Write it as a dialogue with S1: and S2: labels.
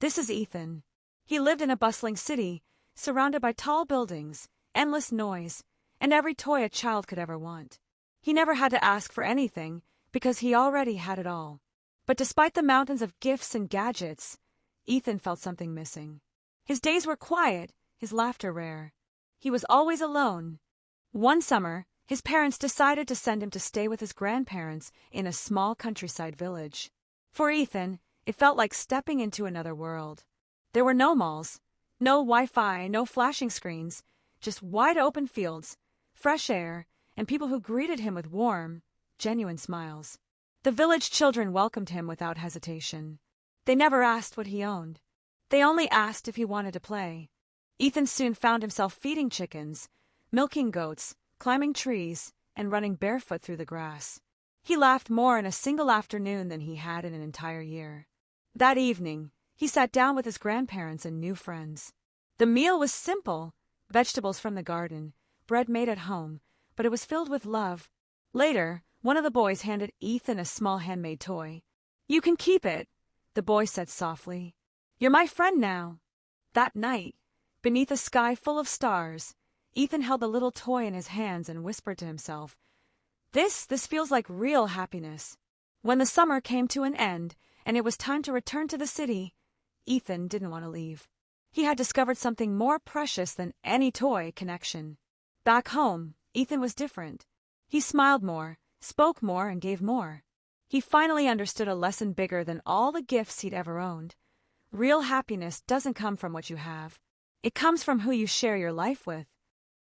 S1: This is Ethan. He lived in a bustling city, surrounded by tall buildings, endless noise, and every toy a child could ever want. He never had to ask for anything because he already had it all. But despite the mountains of gifts and gadgets, Ethan felt something missing. His days were quiet, his laughter rare. He was always alone. One summer, his parents decided to send him to stay with his grandparents in a small countryside village. For Ethan, it felt like stepping into another world. There were no malls, no Wi-Fi, no flashing screens, just wide-open fields, fresh air, and people who greeted him with warm, genuine smiles. The village children welcomed him without hesitation. They never asked what he owned. They only asked if he wanted to play. Ethan soon found himself feeding chickens, milking goats, climbing trees, and running barefoot through the grass. He laughed more in a single afternoon than he had in an entire year. That evening, he sat down with his grandparents and new friends. The meal was simple, vegetables from the garden, bread made at home, but it was filled with love. Later, one of the boys handed Ethan a small handmade toy. "You can keep it," the boy said softly. "You're my friend now." That night, beneath a sky full of stars, Ethan held the little toy in his hands and whispered to himself, This feels like real happiness." When the summer came to an end and it was time to return to the city, Ethan didn't want to leave. He had discovered something more precious than any toy: connection. Back home, Ethan was different. He smiled more, spoke more, and gave more. He finally understood a lesson bigger than all the gifts he'd ever owned. Real happiness doesn't come from what you have. It comes from who you share your life with.